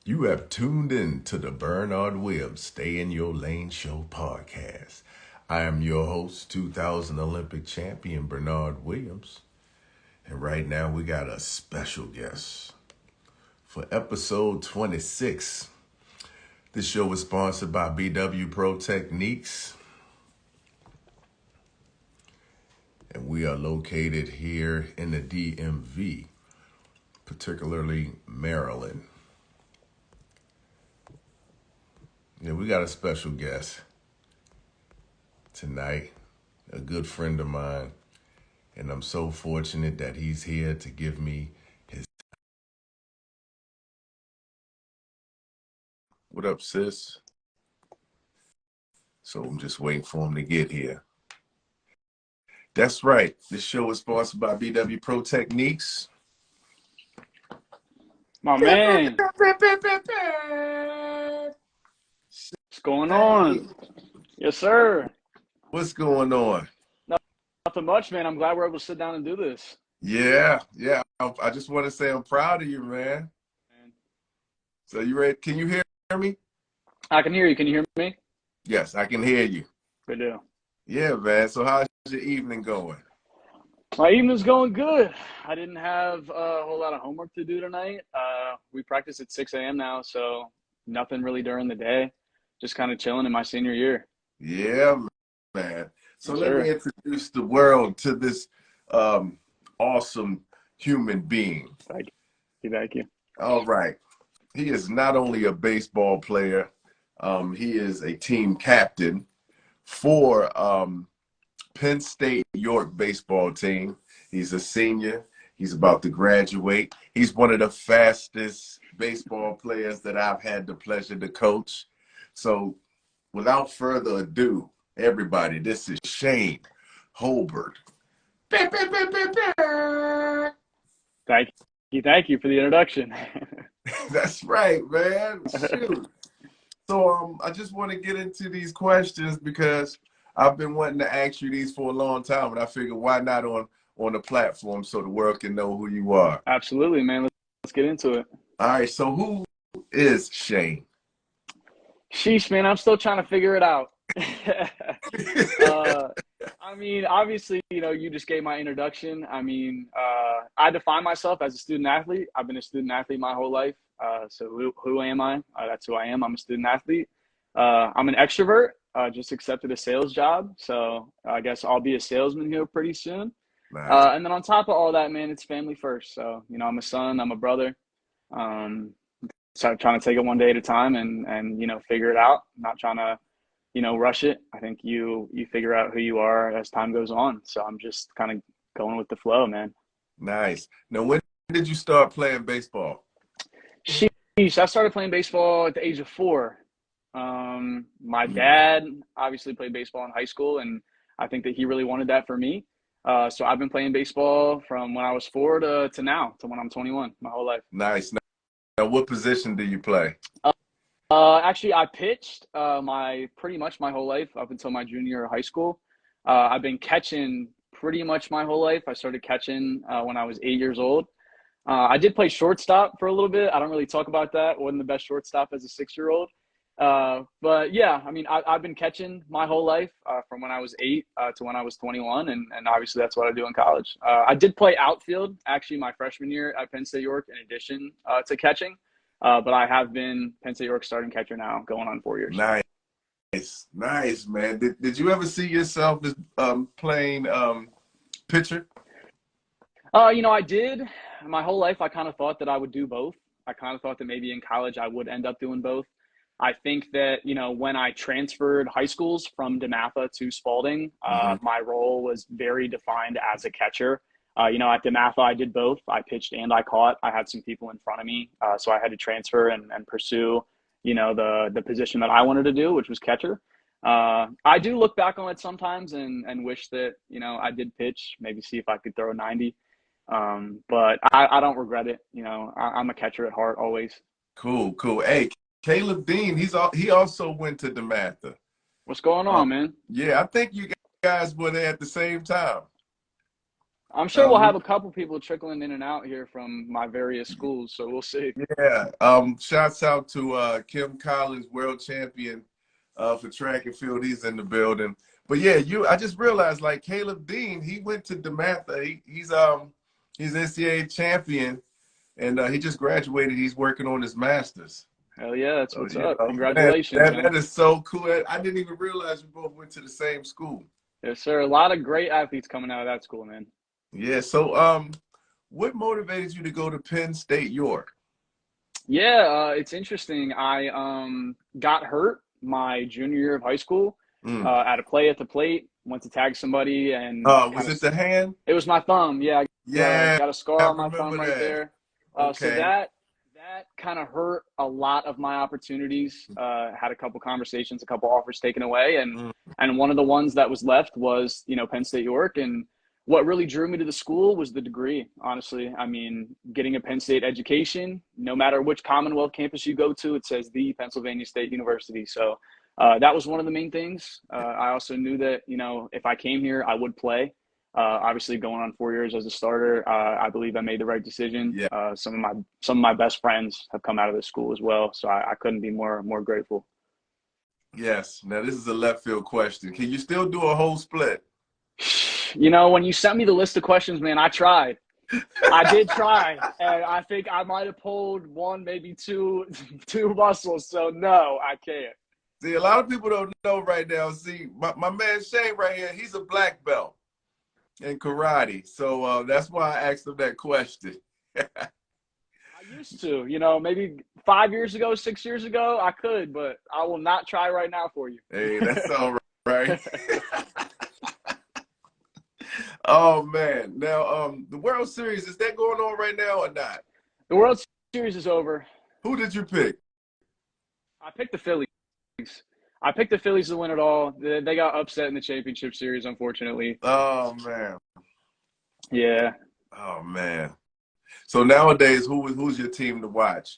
You have tuned in to the Bernard Williams Stay in Your Lane Show podcast. I am your host, 2000 Olympic champion Bernard Williams. And right now we got a special guest for episode 26. This show is sponsored by BW Pro Techniques. And we are located here in the DMV, particularly Maryland. Yeah, we got a special guest tonight, a good friend of mine, and I'm so fortunate that he's here to give me his. What up, sis? So I'm just waiting for him to get here. That's right. This show is sponsored by BW Pro Techniques. My man, what's going on? Yes, sir. What's going on? Nothing much, man. I'm glad we're able to sit down and do this. Yeah. I just want to say I'm proud of you, man. So you ready? Can you hear me? I can hear you. Can you hear me? Yes, I can hear you. Good deal. Yeah, man. So how's your evening going? My evening's going good. I didn't have a whole lot of homework to do tonight. We practice at 6 a.m. now, so nothing really during the day. Just kind of chilling in my senior year. Yeah, man. So Yes, let sir. me introduce the world to this awesome human being. Thank you. Thank you. All right. He is not only a baseball player, he is a team captain for Penn State York baseball team. He's a senior. He's about to graduate. He's one of the fastest baseball players that I've had the pleasure to coach. So without further ado, everybody, this is Shane Hulbert. Thank you. Thank you for the introduction. That's right, man. Shoot. So I just want to get into these questions because I've been wanting to ask you these for a long time, and I figured why not on the platform so the world can know who you are. Absolutely, man. Let's get into it. All right. So who is Shane? Sheesh, man. I'm still trying to figure it out. I mean, obviously, you just gave my introduction. I mean, I define myself as a student athlete. I've been a student athlete my whole life. So who am I? That's who I am. I'm a student athlete. I'm an extrovert. Just accepted a sales job. So I guess I'll be a salesman here pretty soon. Nice. And then on top of all that, man, it's family first. So, I'm a son, I'm a brother. So I'm trying to take it one day at a time and figure it out. I'm not trying to rush it. I think you figure out who you are as time goes on. So I'm just kind of going with the flow, man. Nice. Now, when did you start playing baseball? Sheesh, I started playing baseball at the age of 4. My dad obviously played baseball in high school, and I think that he really wanted that for me. So I've been playing baseball from when I was 4 to now, to when I'm 21, my whole life. Nice. Now, what position do you play? Actually, I pitched pretty much my whole life up until my junior year of high school. I've been catching pretty much my whole life. I started catching when I was 8 years old. I did play shortstop for a little bit. I don't really talk about that. Wasn't the best shortstop as a 6-year-old. But yeah, I mean, I've been catching my whole life from when I was 8 to when I was 21, and obviously that's what I do in college. I did play outfield actually my freshman year at Penn State York in addition to catching. But I have been Penn State York starting catcher now, going on 4 years. Nice, man. Did you ever see yourself as playing pitcher? I did. My whole life, I kind of thought that I would do both. I kind of thought that maybe in college I would end up doing both. I think that, when I transferred high schools from DeMatha to Spalding, my role was very defined as a catcher. At DeMatha, I did both. I pitched and I caught. I had some people in front of me, so I had to transfer and pursue, the position that I wanted to do, which was catcher. I do look back on it sometimes and wish that, I did pitch, maybe see if I could throw a 90. But I don't regret it. I'm a catcher at heart always. Cool. Hey, Caleb Dean, he also went to DeMatha. What's going on, man? Yeah, I think you guys were there at the same time. I'm sure we'll We have a couple people trickling in and out here from my various schools, so we'll see. Yeah. Shouts out to Kim Collins, world champion for track and field. He's in the building. But yeah, I just realized like Caleb Dean, he went to DeMatha. He's NCAA champion, and he just graduated. He's working on his master's. Hell yeah, that's So what's up. man, Congratulations, man. that is so cool. I didn't even realize we both went to the same school. Yes, sir. A lot of great athletes coming out of that school, man. Yeah. So what motivated you to go to Penn State York? Yeah, it's interesting. I got hurt my junior year of high school Mm. at a play at the plate. Went to tag somebody and Was it the hand? it was my thumb. Yeah, Yeah, got a scar I on my thumb remember right that. there. So Okay. that kind of hurt a lot of my opportunities. Had a couple conversations, a couple offers taken away, Mm. and one of the ones that was left was Penn State York. And what really drew me to the school was the degree. Honestly, I mean, getting a Penn State education, no matter which Commonwealth campus you go to, it says the Pennsylvania State University. So that was one of the main things. I also knew that if I came here, I would play. Obviously, going on 4 years as a starter, I believe I made the right decision. Yeah. Some of my best friends have come out of this school as well, so I couldn't be more grateful. Yes. Now this is a left field question. Can you still do a whole split? When you sent me the list of questions, man, I tried. I did try, and I think I might have pulled one, maybe two muscles. So no, I can't. See, a lot of people don't know right now. See, my man Shane right here, he's a black belt in karate. So that's why I asked him that question. I used to, maybe 5 years ago, 6 years ago, I could, but I will not try right now for you. Hey, that's all right. Oh man. Now the World Series, is that going on right now or not? The World Series is over. Who did you pick? I picked the Phillies. I picked the Phillies to win it all. They got upset in the championship series, unfortunately. Oh man. Yeah. Oh man. So nowadays, who's your team to watch?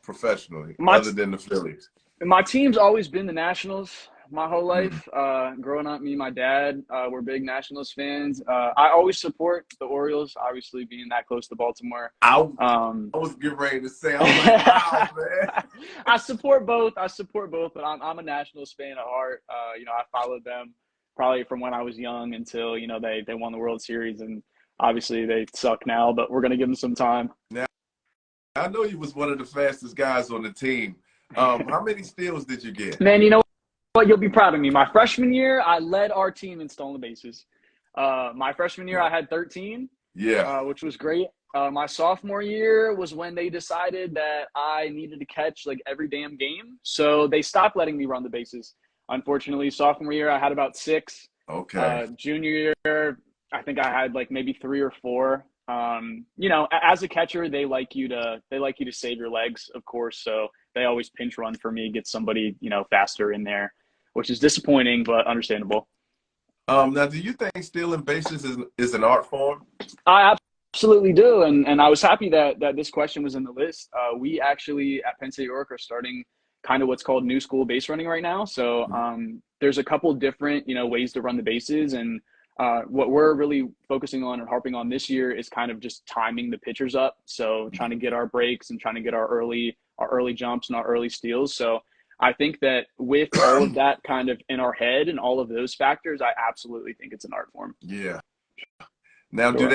Professionally, other than the Phillies. My team's always been the Nationals my whole life. Growing up, me and my dad were big Nationals fans. I always support the Orioles, obviously being that close to Baltimore. I was getting ready to say, I'm like, wow, man. I support both, but I'm a Nationals fan at heart. I followed them probably from when I was young until they won the World Series, and obviously they suck now, but we're gonna give them some time. Now, I know you was one of the fastest guys on the team. How many steals did you get? Man, you know what? You'll be proud of me. My freshman year, I led our team in stolen bases. My freshman year, I had 13, which was great. My sophomore year was when they decided that I needed to catch like every damn game, so they stopped letting me run the bases. Unfortunately, sophomore year, I had about 6. Okay. Junior year, I think I had like maybe 3 or 4. As a catcher, they like you to save your legs, of course. So they always pinch run for me, get somebody faster in there, which is disappointing but understandable. Now, do you think stealing bases is an art form? I absolutely do, and I was happy that this question was in the list. We actually at Penn State York are starting kind of what's called new school base running right now. So there's a couple different ways to run the bases, and what we're really focusing on and harping on this year is kind of just timing the pitchers up. So trying to get our breaks and trying to get our early jumps and our early steals. So I think that with all of that kind of in our head and all of those factors, I absolutely think it's an art form. Yeah. Now, Sure.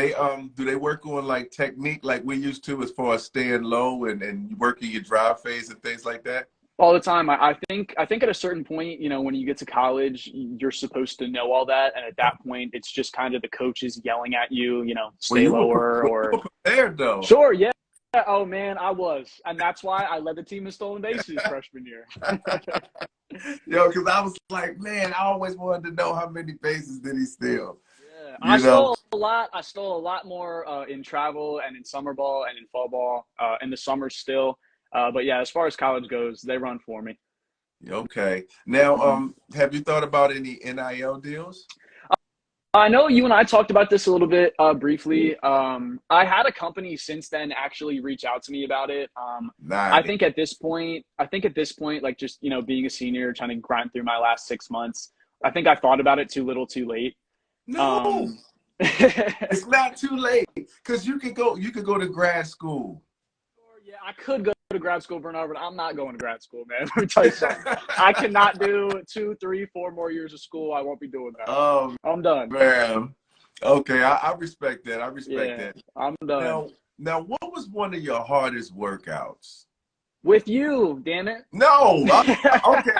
do they work on like technique like we used to as far as staying low and working your drive phase and things like that? All the time. I think at a certain point, when you get to college, you're supposed to know all that, and at that point, it's just kind of the coaches yelling at you, stay lower you or were prepared though. Sure, yeah. Oh man, I was, and that's why I led the team in stolen bases freshman year. Yo, because I was like, man, I always wanted to know how many bases did he steal. Yeah, I stole a lot. I stole a lot more in travel and in summer ball and in fall ball, in the summer still. But yeah, as far as college goes, they run for me. Okay. Now, have you thought about any NIL deals? I know you and I talked about this a little bit briefly. I had a company since then actually reach out to me about it. Nice. I think at this point, like just being a senior, trying to grind through my last 6 months, I think I thought about it too little, too late. No. It's not too late because you could go to grad school. Yeah, I could go to grad school, Bernard, but I'm not going to grad school, man. Let me tell you something. I cannot do 2, 3, 4 more years of school. I won't be doing that. Oh I'm done. man. Okay, I respect that. I respect Yeah, that. I'm done. Now, what was one of your hardest workouts? With you, damn it. No, okay.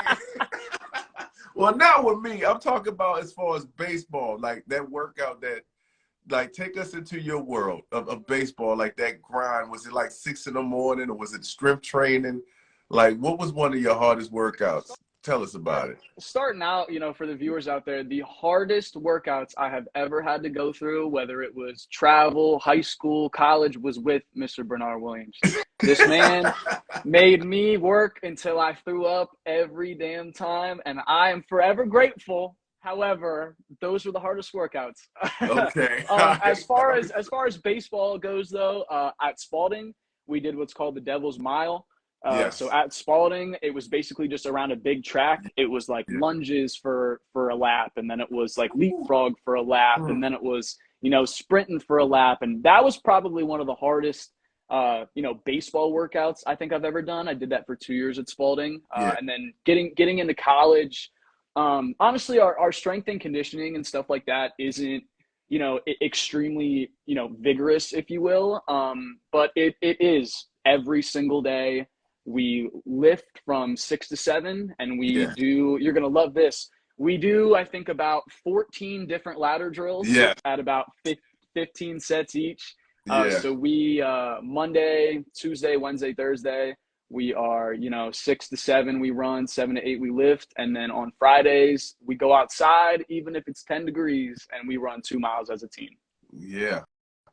Well, not with me. I'm talking about as far as baseball, like that workout that, like, take us into your world of baseball, like that grind. Was it like 6 in the morning or was it strength training? Like, what was one of your hardest workouts? Tell us about it. Starting out, for the viewers out there, the hardest workouts I have ever had to go through, whether it was travel, high school, college, was with Mr. Bernard Williams. This man made me work until I threw up every damn time, and I am forever grateful. However, those were the hardest workouts. Okay. As far as baseball goes, though, at Spalding, we did what's called the Devil's Mile. So Yes. at Spalding, it was basically just around a big track. It was like Yeah. lunges for a lap, and then it was like leapfrog for a lap, and then it was sprinting for a lap, and that was probably one of the hardest baseball workouts I think I've ever done. I did that for 2 years at Spalding, Yeah. and then getting into college. Honestly, our strength and conditioning and stuff like that isn't extremely vigorous, if you will, but it is every single day. We lift from 6 to 7, and we Yeah. do, you're going to love this. We do, I think, about 14 different ladder drills Yeah. at about 15 sets each. Yeah. So we, Monday, Tuesday, Wednesday, Thursday, we are, 6 to 7, we run, 7 to 8, we lift. And then on Fridays, we go outside, even if it's 10 degrees, and we run 2 miles as a team. Yeah.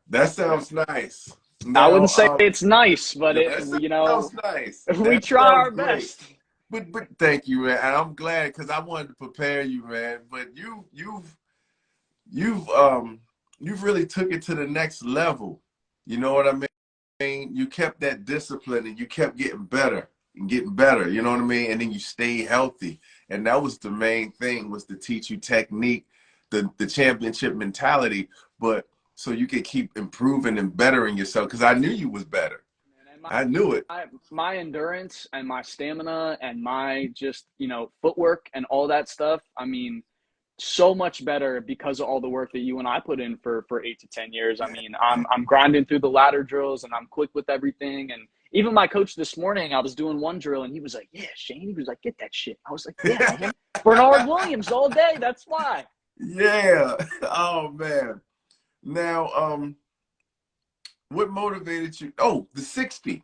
That sounds nice. I Now, wouldn't say it's nice, but that sounds nice. we That try sounds our great. best. But thank you, man. And I'm glad because I wanted to prepare you, man. But you've really took it to the next level. You know what I mean? You kept that discipline and you kept getting better and getting better. You know what I mean? And then you stayed healthy. And that was the main thing, was to teach you technique, the championship mentality, but so you could keep improving and bettering yourself. Because I knew you was better. I knew it. My endurance and my stamina and my just, footwork and all that stuff, I mean, so much better because of all the work that you and I put in for 8 to 10 years. I mean, I'm grinding through the ladder drills and I'm quick with everything. And even my coach this morning, I was doing one drill and he was like, "Yeah, Shane." He was like, "Get that shit." I was like, "Yeah, man. Bernard Williams all day. That's why." Yeah. Oh man. Now, what motivated you? Oh, the 60.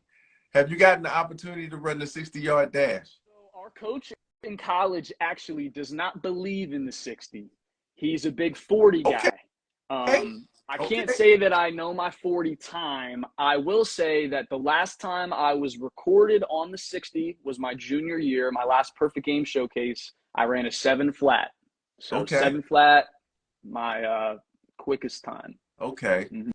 Have you gotten the opportunity to run the 60-yard dash? So our coach in college actually does not believe in the 60. He's a big 40 Okay. guy. I can't say that I know my 40 time. I will say that the last time I was recorded on the 60 was my junior year, my last perfect game showcase. I ran a 7 flat. So Okay. 7 flat, my quickest time. Okay. Mm-hmm.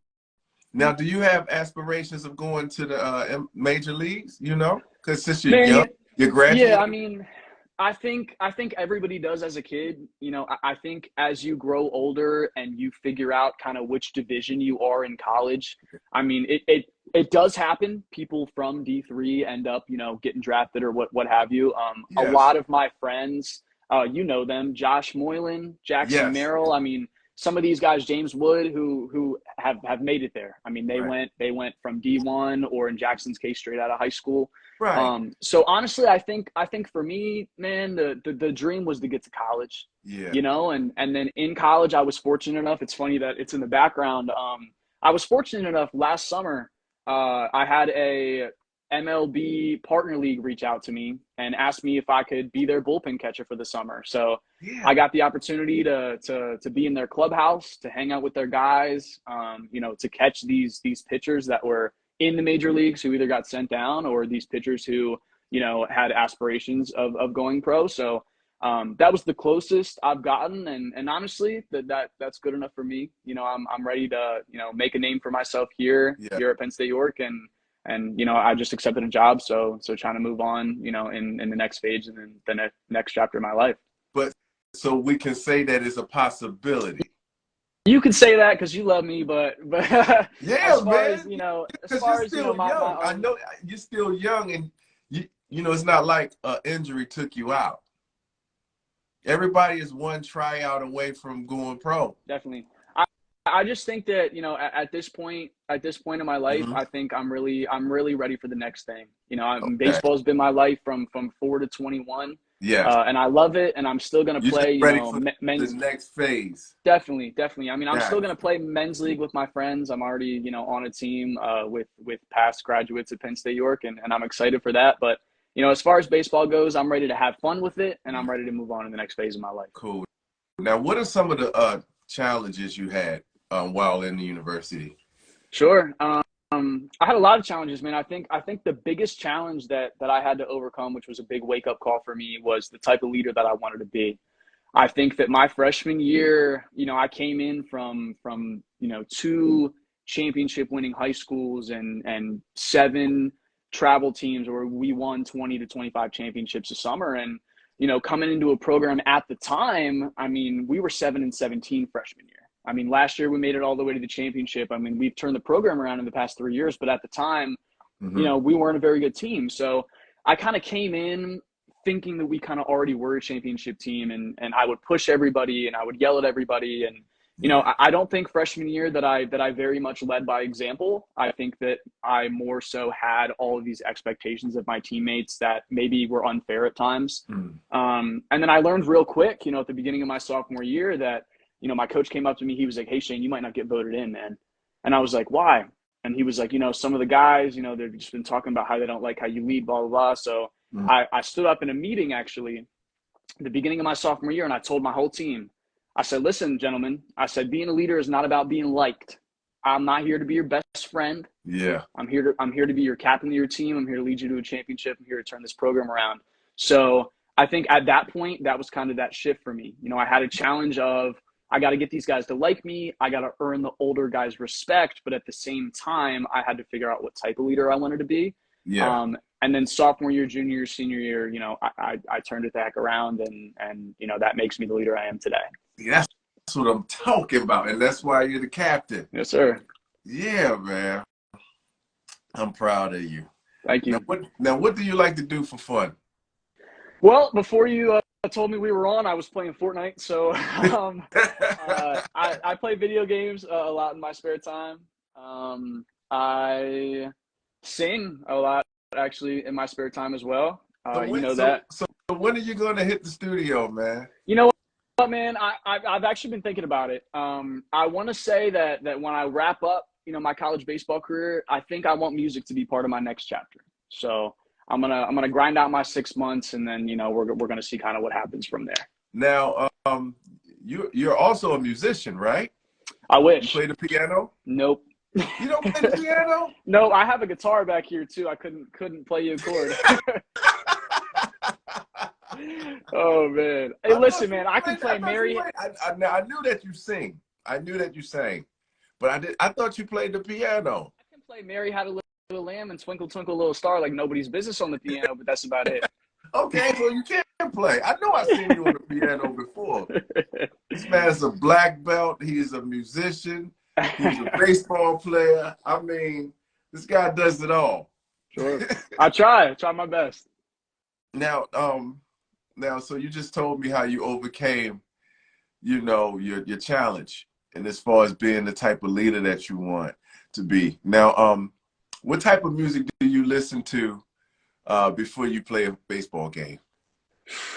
Now, do you have aspirations of going to the major leagues? Because since you're Man, young, you're graduating. yeah, I mean, I think everybody does as a kid. I think as you grow older and you figure out kind of which division you are in college, I mean, it does happen. People from D3 end up, getting drafted or what have you. A Yes. lot of my friends, you know them, Josh Moylan, Jackson Yes. Merrill. I mean, some of these guys, James Wood, who have made it there. I mean, they went from D1 or in Jackson's case straight out of high school. Right. So honestly, I think for me, man, the dream was to get to college. Yeah. And then in college, I was fortunate enough. It's funny that it's in the background. I was fortunate enough last summer. I had a MLB partner league reach out to me and asked me if I could be their bullpen catcher for the summer. So Yeah. I got the opportunity to be in their clubhouse, to hang out with their guys, to catch these pitchers that were in the major leagues who either got sent down or these pitchers who, had aspirations of going pro. So that was the closest I've gotten. And honestly, that's good enough for me. I'm ready to, make a name for myself here at Penn State York. And I just accepted a job. So trying to move on, in the next phase and then the next chapter of my life. But so we can say that it's a possibility. You could say that because you love me, but Yeah, man. as Because you're far as still my young. I own. know you're still young, and it's not like an injury took you out. Everybody is one tryout away from going pro. Definitely. I just think that, at this point in my life, Hmm. I think I'm really ready for the next thing. Okay. Baseball's been my life from 4 to 21. Yes. And I love it, and I'm still going to You're just play, ready for the men's. next phase. Definitely, definitely. I mean, I'm still Got going to play men's league with my friends. I'm already, on a team with past graduates at Penn State York, and I'm excited for that. But, as far as baseball goes, I'm ready to have fun with it, and I'm you. ready to move on to the next phase of my life. Cool. Now, what are some of the challenges you had while in the university? Sure. I had a lot of challenges, man. I think the biggest challenge that I had to overcome, which was a big wake up call for me, was the type of leader that I wanted to be. I think that my freshman year, I came in from two championship winning high schools and seven travel teams where we won 20 to 25 championships a summer. And, coming into a program at the time, I mean, we were 7-17 freshman year. I mean, last year we made it all the way to the championship. I mean, we've turned the program around in the past 3 years, but at the time, Hmm. we weren't a very good team. So I kind of came in thinking that we kind of already were a championship team, and I would push everybody and I would yell at everybody. And, Yeah. I don't think freshman year that I very much led by example. I think that I more so had all of these expectations of my teammates that maybe were unfair at times. Mm. And then I learned real quick, at the beginning of my sophomore year that, my coach came up to me. He was like, "Hey, Shane, you might not get voted in, man." And I was like, "Why?" And he was like, "Some of the guys, they've just been talking about how they don't like how you lead, blah, blah, blah." So Mm. I stood up in a meeting actually at the beginning of my sophomore year, and I told my whole team, I said, "Listen, gentlemen," I said, "being a leader is not about being liked. I'm not here to be your best friend. Yeah. I'm here to be your captain of your team. I'm here to lead you to a championship. I'm here to turn this program around." So I think at that point, that was kind of that shift for me. I had a challenge of I got to get these guys to like me. I got to earn the older guys' respect. But at the same time, I had to figure out what type of leader I wanted to be. Yeah. And then sophomore year, junior year, senior year, I turned it back around, and that makes me the leader I am today. See, that's what I'm talking about, and that's why you're the captain. Yes, sir. Yeah, man. I'm proud of you. Thank Now, you. what do you like to do for fun? Well, before you told me we were on, I was playing Fortnite. So I play video games a lot in my spare time. I sing a lot actually in my spare time as well. So You when know that. when are you going to hit the studio, man? You know what, man? I've actually been thinking about it. I want to say that when I wrap up, my college baseball career, I think I want music to be part of my next chapter. So I'm gonna grind out my 6 months, and then we're gonna see kind of what happens from there. Now, you're also a musician, right? I You wish. play the piano? Nope. You don't play the piano? No, I have a guitar back here too. I couldn't play you a chord. Oh man. Hey, I listen, thought you man. I can played. I play thought you Mary. played. Now, I knew that you sing. I knew that you sang, but I thought you played the piano. I can play Mary Had a Little Lamb and Twinkle Twinkle Little Star like nobody's business on the piano, but that's about it. Okay, so you can play. I know I've seen you on the piano before. This man's a black belt. He's a musician. He's a baseball player. I mean, this guy does it all. Sure. I try my best. Now, so you just told me how you overcame, your challenge, and as far as being the type of leader that you want to be. Now, what type of music do you listen to before you play a baseball game?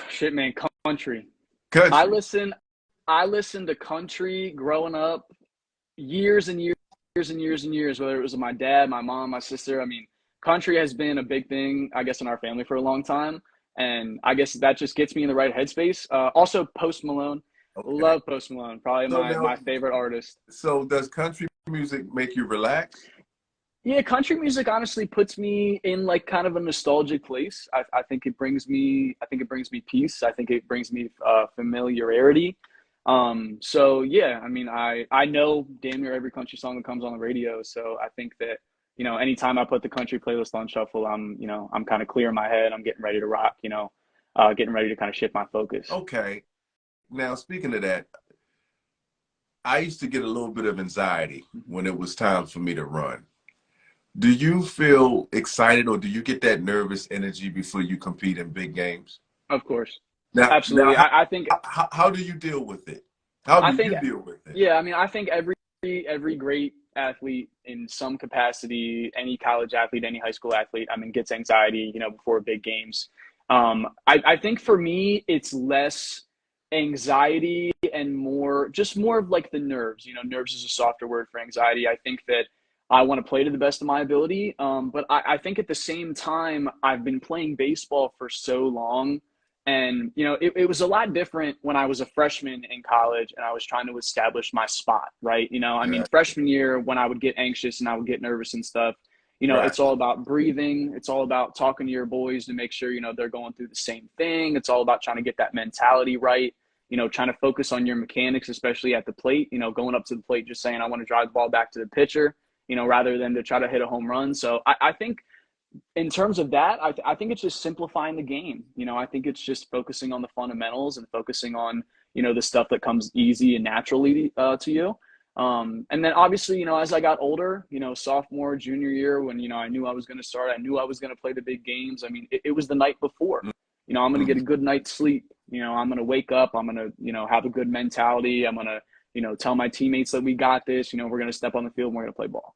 Shit, man, country. I Country. listen I listened to country growing up years and years and years and years, whether it was my dad, my mom, my sister. I mean, country has been a big thing, I guess, in our family for a long time. And I guess that just gets me in the right headspace. Also, Post Malone. Okay. Love Post Malone. Probably So my now, favorite artist. so does country music make you relax? Yeah, country music honestly puts me in like kind of a nostalgic place. I think it brings me peace. I think it brings me familiarity. So yeah, I mean, I know damn near every country song that comes on the radio. So I think that anytime I put the country playlist on shuffle, I'm kind of clear in my head. I'm getting ready to rock. Getting ready to kind of shift my focus. Okay. Now, speaking of that, I used to get a little bit of anxiety when it was time for me to run. Do you feel excited, or do you get that nervous energy before you compete in big games? Of course. Now, Absolutely. I think how do you deal with it? How I do think you deal with it? yeah, I mean, I think every great athlete in some capacity, any college athlete, any high school athlete, I mean, gets anxiety, before big games. I think for me, it's less anxiety and more of like the nerves. Nerves is a softer word for anxiety. I think that I want to play to the best of my ability. But I think at the same time, I've been playing baseball for so long. And, it was a lot different when I was a freshman in college and I was trying to establish my spot, right? I mean, Yeah, freshman year, when I would get anxious and I would get nervous and stuff, right. it's all about breathing. It's all about talking to your boys to make sure, they're going through the same thing. It's all about trying to get that mentality right, trying to focus on your mechanics, especially at the plate, going up to the plate, just saying, I want to drive the ball back to the pitcher, rather than to try to hit a home run. So I think in terms of that, I think it's just simplifying the game. I think it's just focusing on the fundamentals and focusing on, the stuff that comes easy and naturally to you. And then obviously, as I got older, sophomore, junior year, when, I knew I was going to start, I knew I was going to play the big games. I mean, it was the night before, I'm going to get a good night's sleep. I'm going to wake up. I'm going to, have a good mentality. I'm going to, tell my teammates that we got this, we're going to step on the field and we're going to play ball.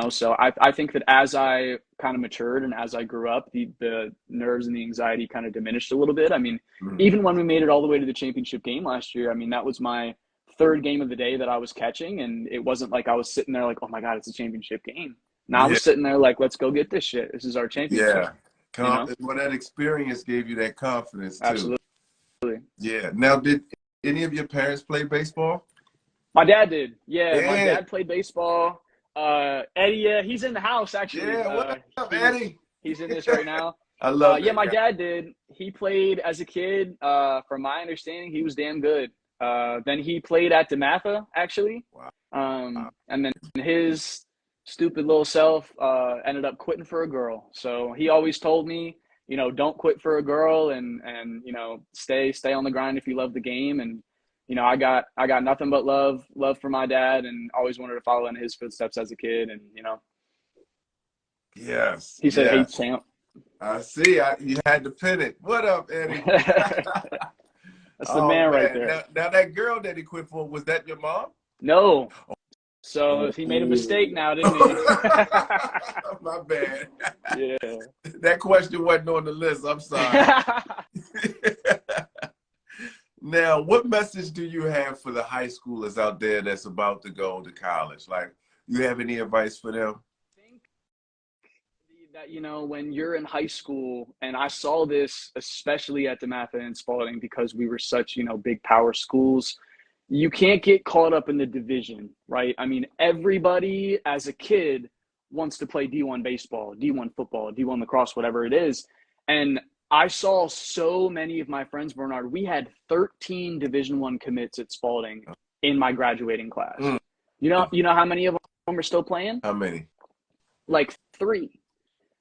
So I think that as I kind of matured and as I grew up, the nerves and the anxiety kind of diminished a little bit. I mean, even when we made it all the way to the championship game last year, I mean, that was my third game of the day that I was catching. And it wasn't like I was sitting there like, oh my God, it's a championship game. Now I Yeah, was sitting there like, let's go get this shit. This is our championship, yeah. Well, that experience gave you that confidence too. Absolutely. Yeah. Now, did any of your parents play baseball? My dad did. Yeah, my Yeah. dad played baseball. Eddie, yeah, he's in the house actually. Yeah. What up, He's Eddie? he's in this right now. I love Yeah, that my guy. dad did. He played as a kid. From my understanding, he was damn good. Then he played at DeMatha actually. Wow. And then his stupid little self ended up quitting for a girl. So he always told me, don't quit for a girl, and stay on the grind if you love the game. And I got nothing but love for my dad, and always wanted to follow in his footsteps as a kid. And Yes. he said, "Hey, Yes. Sam." I see. You had to pin it. What up, Eddie? That's the Oh man right man. there. Now that girl that he quit for, was that your mom? No. So he made a mistake Oh. now, didn't he? My bad. Yeah. That question wasn't on the list. I'm sorry. Now, what message do you have for the high schoolers out there that's about to go to college? Like, you have any advice for them? Think that when you're in high school, and I saw this especially at DeMatha and Spalding because we were such big power schools, you can't get caught up in the division, right? I mean, everybody as a kid wants to play D1 baseball, D1 football, D1 lacrosse, whatever it is. And I saw so many of my friends, Bernard, we had 13 Division I commits at Spalding in my graduating class. Mm. You know how many of them are still playing? How many? Like 3.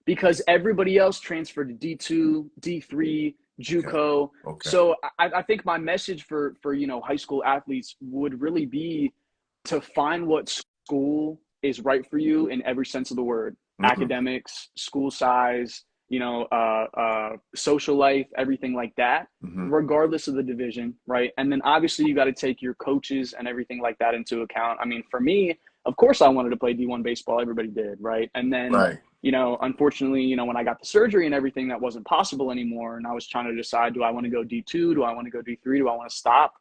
Because everybody else transferred to D2, D3, JUCO. Okay. So I think my message for high school athletes would really be to find what school is right for you in every sense of the word. Academics, school size, social life, everything like that, regardless of the division, right? And then obviously you got to take your coaches and everything like that into account. I mean, for me, of course I wanted to play D1 baseball. Everybody did, right? And then, unfortunately, when I got the surgery and everything, that wasn't possible anymore. And I was trying to decide, do I want to go D2? Do I want to go D3? Do I want to stop?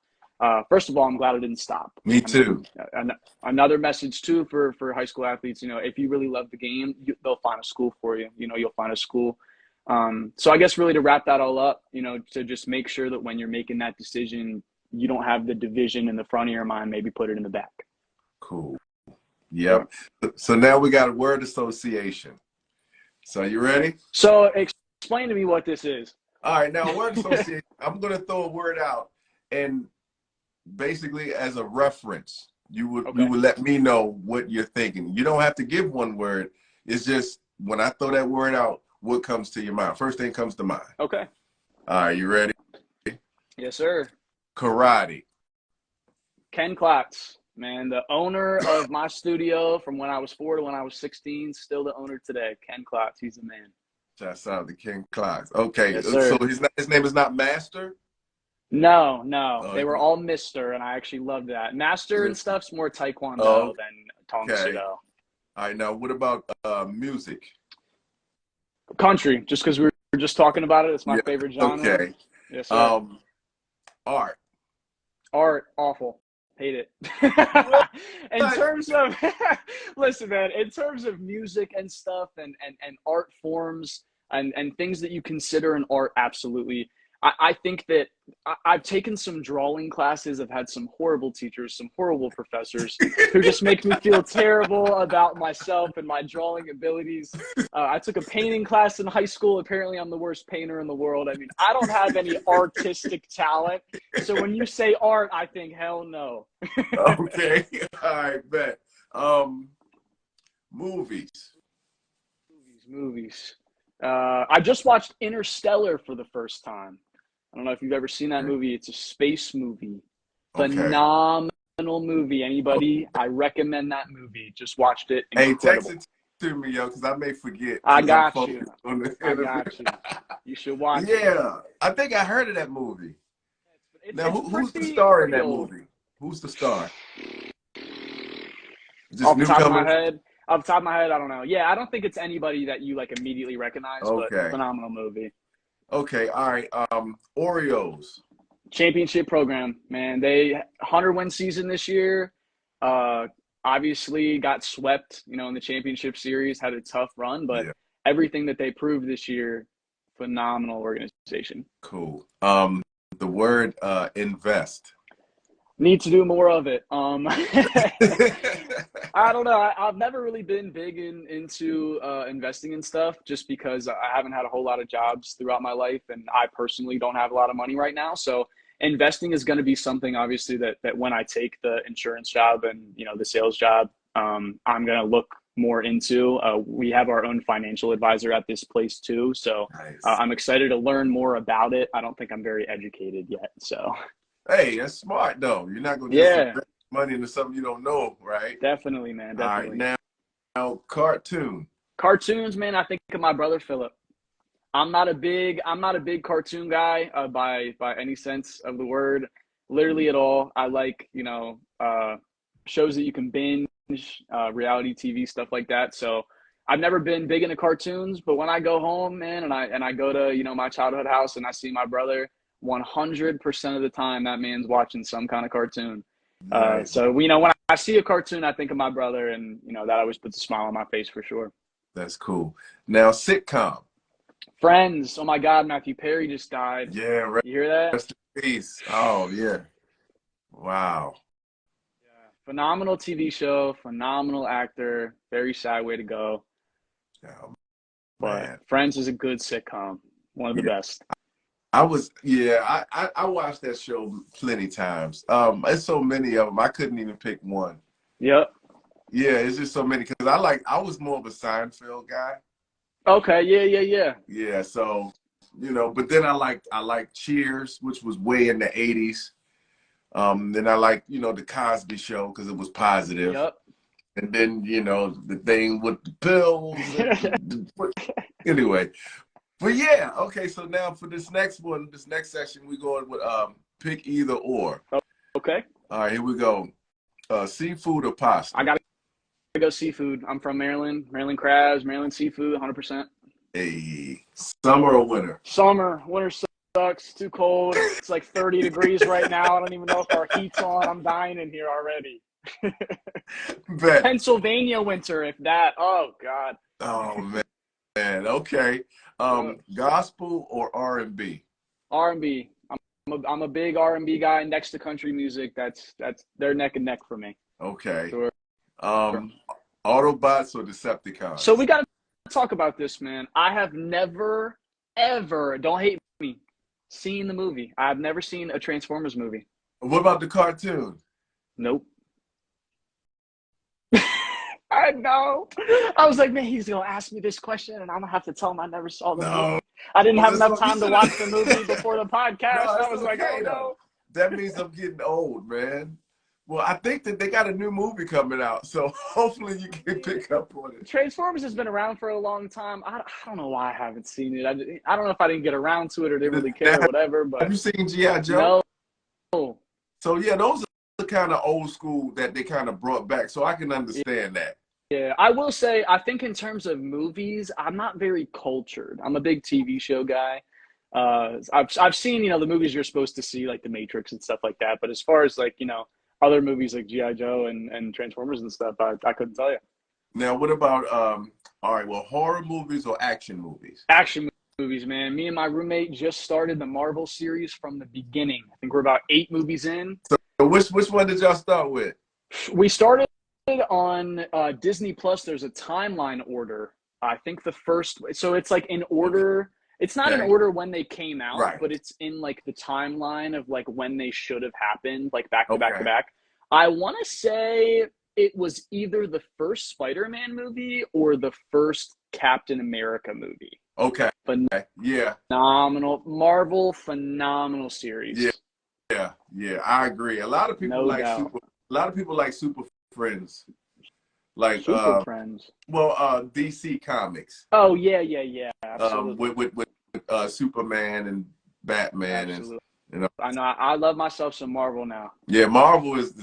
First of all, I'm glad I didn't stop. Me too. Another message too for high school athletes, if you really love the game, they'll find a school for you. You'll find a school. So I guess really to wrap that all up, to just make sure that when you're making that decision, you don't have the division in the front of your mind, maybe put it in the back. Cool. Yep. So now we got a word association. So you ready? So explain to me what this is. All right. Now, word association, I'm going to throw a word out, and basically as a reference, you would let me know what you're thinking. You don't have to give one word. It's just when I throw that word out, what comes to your mind? First thing comes to mind. Okay. All right. You ready? Yes, sir. Karate. Ken Klotz. Man, the owner of my studio from when I was 4 to when I was 16, still the owner today. Ken Klotz, he's the man. Shouts out to King Clocks. Okay, Yes, so sir. his name is not Master. No, no, Oh, they were all Mister, and I actually loved that. Master and Mister. stuff's more Oh, Taekwondo than Tong okay. Sudo. All right, now what about music? Country, just because we were just talking about it, it's my Yeah, favorite genre. okay. Yes, sir. Um, art. Art, awful. Hate it. What? In terms of, listen, man, in terms of music and stuff and art forms and things that you consider an art, absolutely. I think that I've taken some drawing classes. I've had some horrible teachers, some horrible professors who just make me feel terrible about myself and my drawing abilities. I took a painting class in high school. Apparently, I'm the worst painter in the world. I mean, I don't have any artistic talent. So when you say art, I think, hell no. Okay. All right, bet. Movies. Movies. I just watched Interstellar for the first time. I don't know if you've ever seen that Okay. movie. It's a space movie. Okay. Phenomenal movie. Anybody, I recommend that movie. Just watched it. Hey, text Incredible. it to me, yo, because I may forget I because I'm got you. focused on the I interview. got you. You should watch it. Yeah, I think I heard of that movie. Now, It's who's the star in pretty that old. movie? Who's the star? Just Off the top of my newcomers? head, off the top of my head, I don't know. Yeah, I don't think it's anybody that you like immediately recognize, but Okay. phenomenal movie. Okay. All right. Oreos. Championship program, man. They 100-win season this year. Uh, Obviously got swept, in the championship series, had a tough run, but Yeah. everything that they proved this year, phenomenal organization. Cool. The word invest. Need to do more of it. I don't know. I've never really been big into investing in stuff just because I haven't had a whole lot of jobs throughout my life, and I personally don't have a lot of money right now. So investing is going to be something, obviously, that when I take the insurance job and the sales job, I'm going to look more into. We have our own financial advisor at this place too, so Nice. I'm excited to learn more about it. I don't think I'm very educated yet, so Hey, that's smart though. You're not gonna just yeah, invest money into something you don't know, right? definitely, man, All right. definitely. Now cartoon. Cartoons, man. I think of my brother Philip. I'm not a big cartoon guy by any sense of the word, literally at all. I like shows that you can binge, reality TV stuff like that. So I've never been big into cartoons, but when I go home, man, and I go to my childhood house and I see my brother, 100% of the time that man's watching some kind of cartoon. Nice. So when I see a cartoon, I think of my brother, and that always puts a smile on my face for sure. That's cool. Now sitcom. Friends. Oh my God, Matthew Perry just died. Yeah, You hear that? rest in peace. Oh yeah. Wow. Yeah. Phenomenal TV show, phenomenal actor. Very sad way to go. Oh, But man. Friends is a good sitcom. One of the Yeah. best. I watched that show plenty times. There's so many of them. I couldn't even pick one. Yep. Yeah, it's just so many because I was more of a Seinfeld guy. Okay. Yeah. Yeah. Yeah. Yeah, so but then I like Cheers, which was way in the 80s. Then I like the Cosby Show because it was positive. Yep. And then the thing with the pills anyway. But yeah, okay, so now for this next session, we're going with pick either or. Okay. All right, here we go. Seafood or pasta? I gotta go seafood. I'm from Maryland. Maryland crabs, Maryland seafood, 100%. Hey, summer or winter? Summer. Winter sucks. Too cold. It's like 30 degrees right now. I don't even know if our heat's on. I'm dying in here already. Bet. Pennsylvania winter, if that. Oh God. Oh man. Okay. Gospel or R&B? R&B. I'm a big R&B guy next to country music. That's they're neck and neck for me. Okay. Sure. Autobots or Decepticons? So we got to talk about this, man. I have never, ever, don't hate me, seen the movie. I've never seen a Transformers movie. What about the cartoon? Nope. I know. I was like, man, he's going to ask me this question, and I'm going to have to tell him I never saw the No. movie. I didn't have That's enough what you time to said. watch the movie before the podcast. No, I it's was like, okay, oh, no. though. That means I'm getting old, man. Well, I think that they got a new movie coming out, so hopefully you can pick up on it. Transformers has been around for a long time. I don't know why I haven't seen it. I don't know if I didn't get around to it or didn't really care or whatever. Have But you seen G.I. Joe? no, So yeah, those are the kind of old school that they kind of brought back. So I can understand that. yeah, I will say I think in terms of movies, I'm not very cultured. I'm a big TV show guy. I've seen the movies you're supposed to see like The Matrix and stuff like that. But as far as like other movies like G.I. Joe and Transformers and stuff, I couldn't tell you. Now, what about all right, well, horror movies or action movies? Action movies, man. Me and my roommate just started the Marvel series from the beginning. I think we're about 8 movies in. So which one did y'all start with? We started on Disney Plus. There's a timeline order. I think the first, so it's like in order. It's not in order when they came out, right, but it's in like the timeline of like when they should have happened, like back to okay, back to back. I want to say it was either the first Spider-Man movie or the first Captain America movie. Okay. Yeah. Phenomenal. Marvel, phenomenal series. Yeah. I agree. A lot of people like Super Friends. Like Super Friends. Well, DC Comics. Oh yeah. Absolutely. With Superman and Batman. Absolutely. And I know. I love myself some Marvel now. Yeah, Marvel is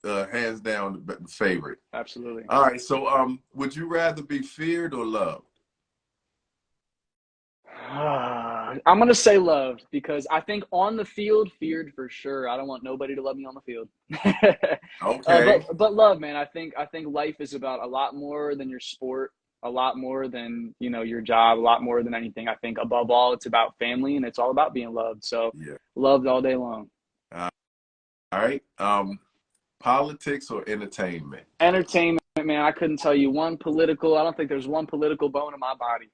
hands down the favorite. Absolutely. All right. So would you rather be feared or loved? I'm going to say loved because I think on the field, feared for sure. I don't want nobody to love me on the field. Okay. But love, man. I think life is about a lot more than your sport, a lot more than, your job, a lot more than anything. I think above all, it's about family and it's all about being loved. So loved all day long. All right. Politics or entertainment? Entertainment, man. I couldn't tell you one political. I don't think there's one political bone in my body.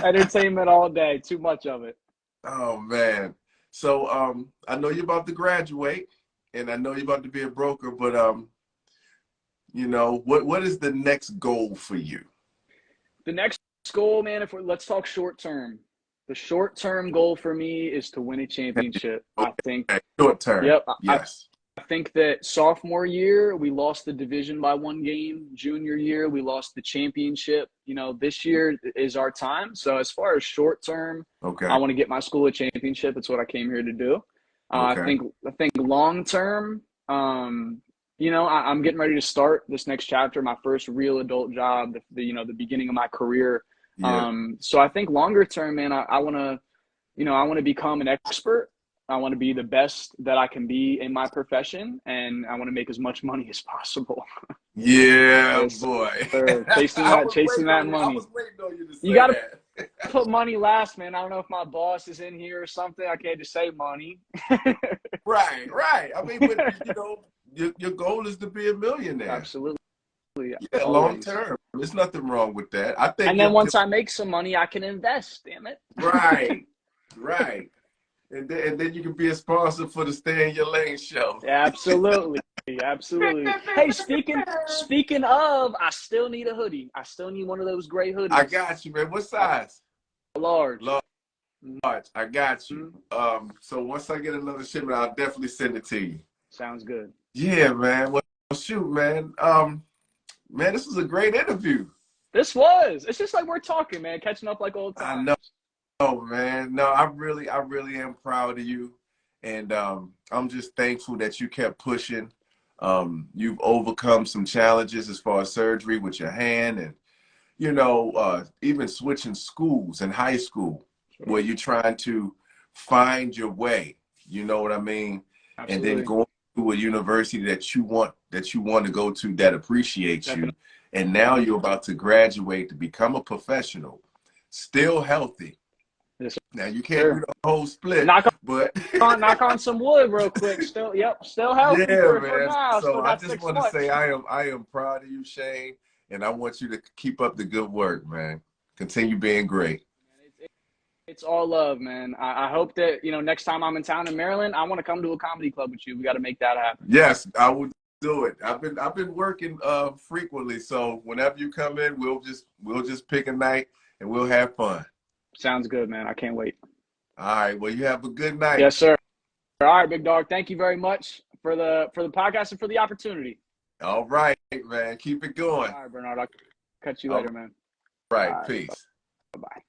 Entertainment all day. Too much of it. Oh man. So I know you're about to graduate and I know you're about to be a broker, but what is the next goal for you? The next goal, man, let's talk short term. The short term goal for me is to win a championship. Okay. I think short term. Yep. Yes. I think that sophomore year, we lost the division by 1 game. Junior year, we lost the championship. This year is our time. So as far as short term, I want to get my school a championship. It's what I came here to do. I think long term, I'm getting ready to start this next chapter, my first real adult job, the beginning of my career. Yeah. So I think longer term, man, I want to become an expert. I want to be the best that I can be in my profession, and I want to make as much money as possible. Yeah, boy. Chasing that money. I was waiting on you to say you got to that. put money last, man. I don't know if my boss is in here or something. I can't just say money. Right. I mean, but, your goal is to be a millionaire. Absolutely. Yeah, long term. There's nothing wrong with that. I think. And then once I make some money, I can invest. Damn it. Right. And then you can be a sponsor for the Stay in Your Lane show. Absolutely. Hey, speaking of, I still need a hoodie. I still need one of those gray hoodies. I got you, man. What size? Large. I got you. So once I get another shipment, I'll definitely send it to you. Sounds good. Yeah, man. Well, shoot, man. Man, this was a great interview. This was. It's just like we're talking, man, catching up like old times. I know. Oh man, no, I really am proud of you, and I'm just thankful that you kept pushing. You've overcome some challenges as far as surgery with your hand, and even switching schools in high school, where you're trying to find your way. You know what I mean? Absolutely. And then going to a university that you want to go to that appreciates you, and now you're about to graduate to become a professional, still healthy. Yes, now you can't do the whole split, but knock on some wood real quick. Still healthy. Yeah, man. Now. So I just want to say I am proud of you, Shane, and I want you to keep up the good work, man. Continue being great. It's all love, man. I hope that next time I'm in town in Maryland, I want to come to a comedy club with you. We got to make that happen. Yes, I would do it. I've been working frequently, so whenever you come in, we'll just pick a night and we'll have fun. Sounds good, man. I can't wait. All right. Well, you have a good night. Yes, sir. All right, big dog. Thank you very much. for the podcast and for the opportunity. All right, man. Keep it going. All right, Bernard. I'll catch you All later, man. All right. right. Peace. Bye-bye.